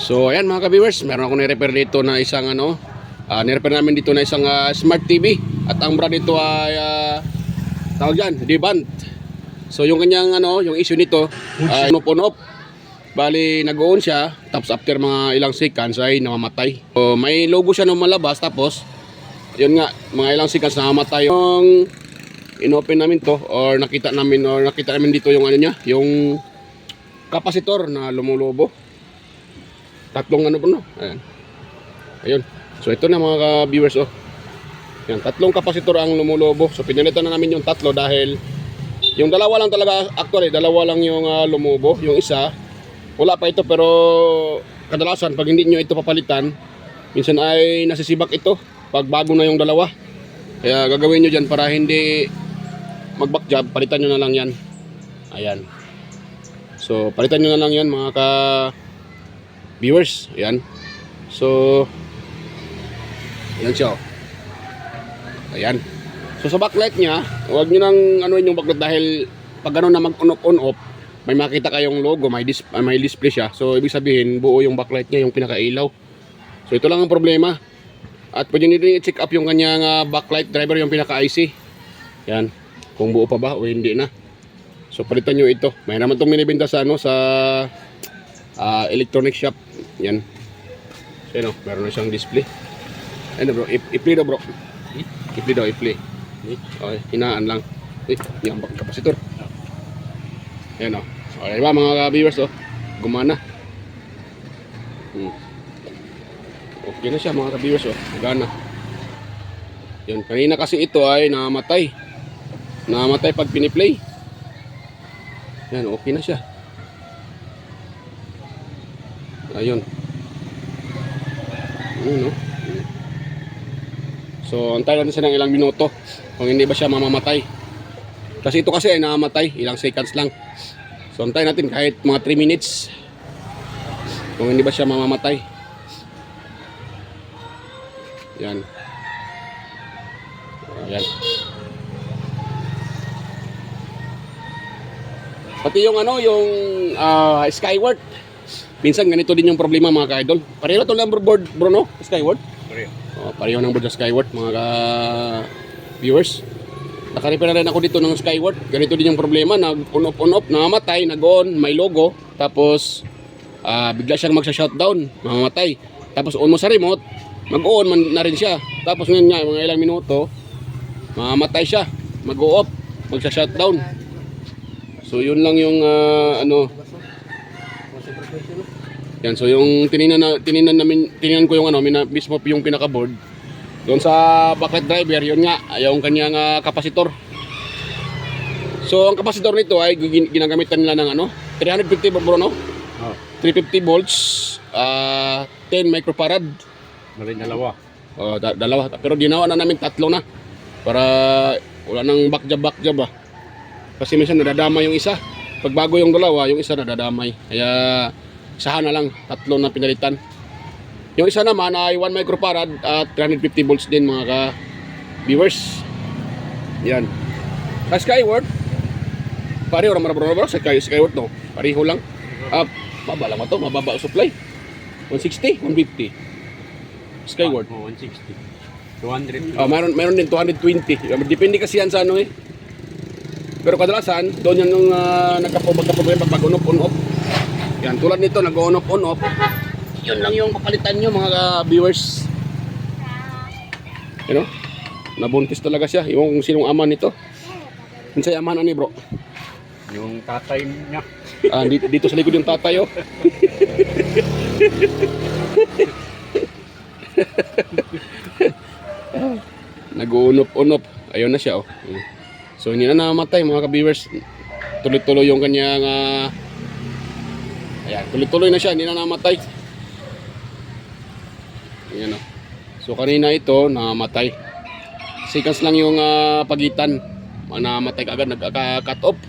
So ayan mga ka-viewers, meron akong ni-repair dito na isang ni-repair namin dito na isang smart TV. At ang brand nito ay tawag dyan, Devant. So yung kanyang yung issue nito ay on-off. Bali nag-on siya, tapos after mga ilang seconds ay namamatay. So may logo siya nung malabas, tapos yun nga, mga ilang seconds namamatay. Yung inopen namin to, or nakita namin dito yung yung kapasitor na lumulobo. Tatlong ayan. Ayun. So ito na mga viewers Yan, tatlong kapasitor ang lumulobo. So pinalitan na namin yung tatlo dahil yung dalawa lang talaga, actually dalawa lang yung lumubo. Yung isa wala pa ito, pero kadalasan pag hindi nyo ito papalitan, minsan ay nasisibak ito pag bago na yung dalawa. Kaya gagawin nyo dyan para hindi mag-back job, palitan nyo na lang yan. Ayan. So palitan nyo na lang yan mga viewers, ayan. So ayan siya. Ayan. So sa backlight niya, huwag niyo nang yung backlight dahil pag na mag-on off, may makita kayong logo, may display siya. So ibig sabihin, buo yung backlight niya, yung pinakailaw. So ito lang ang problema. At pwede niyo rin i-check up yung kanyang backlight driver, yung pinaka-IC. Ayan. Kung buo pa ba o hindi na. So palitan niyo ito. May naman itong minibenta sa electronic shop. Yan. So yun meron na siyang display. Bro, i-play daw bro. I-play daw, i-play. Okay, hinaan lang. Yung kapasitor. Ayan okay ba mga viewers gumana. Okay na siya mga viewers gana. Yun, kanina kasi ito ay namatay pag piniplay. Yan, okay na siya. Ayun. So antayin natin siya ng ilang minuto kung hindi ba siya mamamatay. Kasi ito kasi ay namamatay, ilang seconds lang. So antayin natin kahit mga 3 minutes kung hindi ba siya mamamatay. Yan. Ayan. Pati yung Skyward. Minsan ganito din yung problema mga ka-idol. Pareho to number board bro Skyward. Pareho. Pareho ng board sa Skyward mga viewers. Naka-repair na rin ako dito ng Skyward. Ganito din yung problema, nag-on off, namamatay, nag-on, may logo, tapos bigla siyang magsa-shutdown, mamamatay. Tapos on mo sa remote, mag-on man na rin siya. Tapos ngayon nga, mga ilang minuto, mamamatay siya, mag-off, magsa-shutdown. So yun lang yung yan, so yung tiningnan ko yung mismo yung pinaka-board. Doon sa backlight driver, yun nga, yung kanyang kapasitor. So ang kapasitor nito ay ginagamitan nila ng 350 bro 350 volts, 10 microfarad. Dalawa. Dalawa. Pero ginawa na namin tatlo na. Para wala nang back job Kasi minsan nadadamay yung isa. Pag bago yung dalawa, yung isa nadadamay. Kaya isahan na lang, tatlo na pinalitan. Yung isa naman ay 1 microfarad at 350 volts din mga viewers. Yan. Sa Skyward, pareho naman bro sa Skyward pareho lang. Mababa lang ito, mababa supply. 160, 150. Skyward. 160. 200. Meron din 220. Depende kasi yan sa Pero kadalasan, doon yan yung magka-problema pag on off. Yan, tulad nito, nag-on off. Yun lang yung papalitan nyo mga viewers. Nabuntis talaga siya. Yung sinong ama nito. Minsay ama na ni bro? Yung tatay niya. Dito sa likod yung tatay Nag-on off. Ayun na siya So hindi na namatay mga ka-viewers. Tuloy-tuloy yung kanyang ayan, tuloy-tuloy na siya, hindi na namatay. Ayan So kanina ito namatay. Seconds lang yung pagitan. Namatay agad, nagka-cut off.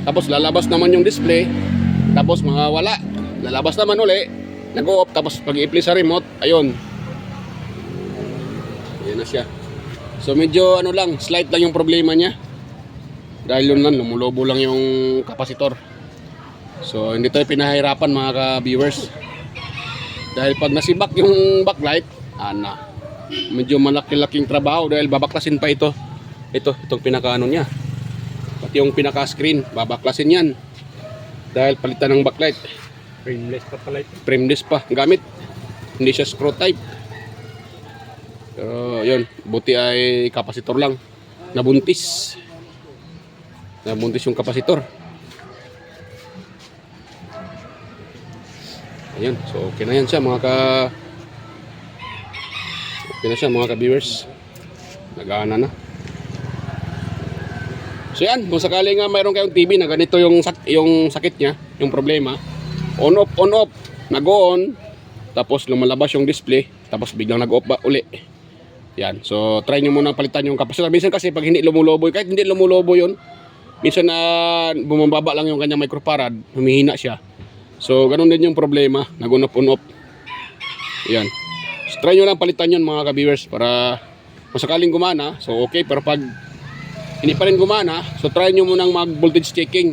Tapos lalabas naman yung display. Tapos wala. Lalabas naman uli, nag-off. Tapos pag i-play sa remote, ayun. Ayan na siya. So medyo slight lang yung problema niya. Dahil yun lang, lumulobo lang yung kapasitor. So hindi tayo pinahirapan mga ka-viewers. Dahil pag nasibak yung backlight, medyo malaki-laking trabaho dahil babaklasin pa ito. Itong pinaka-ano niya. Pati yung pinaka-screen, babaklasin yan. Dahil palitan ng backlight. Frameless pa pala ito. Frameless pa gamit. Hindi siya screw type. Pero yun, buti ay kapasitor lang. Nabuntis yung kapasitor. Ayun, so okay na yan siya mga ka-viewers. Nag-aana na. So yan, kung sakali nga mayroon kayong TV na ganito yung sakit niya, yung problema, on off, nag-on, tapos lumalabas yung display, tapos biglang nag-off ba uli. Yan, so try nyo muna palitan yung kapasitor. Minsan kasi pag hindi lumulobo, kahit hindi lumulobo yun, minsan na bumababa lang yung kanyang microfarad, humihina siya. So ganun din yung problema, nag-on off. Yan. So try nyo lang palitan yun mga ka-viewers para kung sakaling gumana, so okay. Pero pag hindi pa rin gumana, so try nyo munang mag-voltage checking.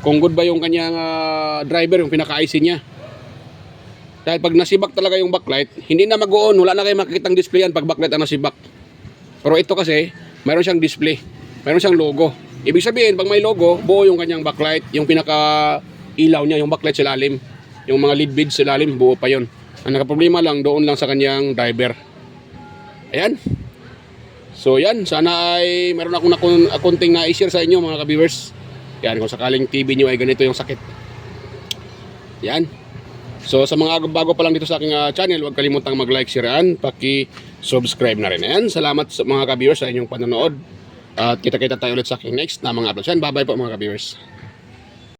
Kung good ba yung kanyang driver, yung pinaka-IC niya. Dahil pag nasibak talaga yung backlight, hindi na mag-on, wala na kayo makikitang display yan pag backlight ang nasibak. Pero ito kasi, mayroon siyang display, mayroon siyang logo. Ibig sabihin, pag may logo, buo yung kanyang backlight, yung pinaka-ilaw niya, yung backlight sa ilalim. Yung mga lead beads sa ilalim, buo pa yon. Ang nakaproblema lang, doon lang sa kanyang driver. Ayan. So yan, sana ay meron akong akunting na i-share sa inyo mga ka-viewers. Yan, kung sakaling TV nyo ay ganito yung sakit. Yan. So sa mga bago pa lang dito sa aking channel, huwag kalimutang mag-like, share, and paki-subscribe na rin. Ayan, salamat sa mga ka-viewers sa inyong panonood. At kita-kita tayo ulit sa aking next na mga uploads. Yan, bye-bye po mga ka-viewers.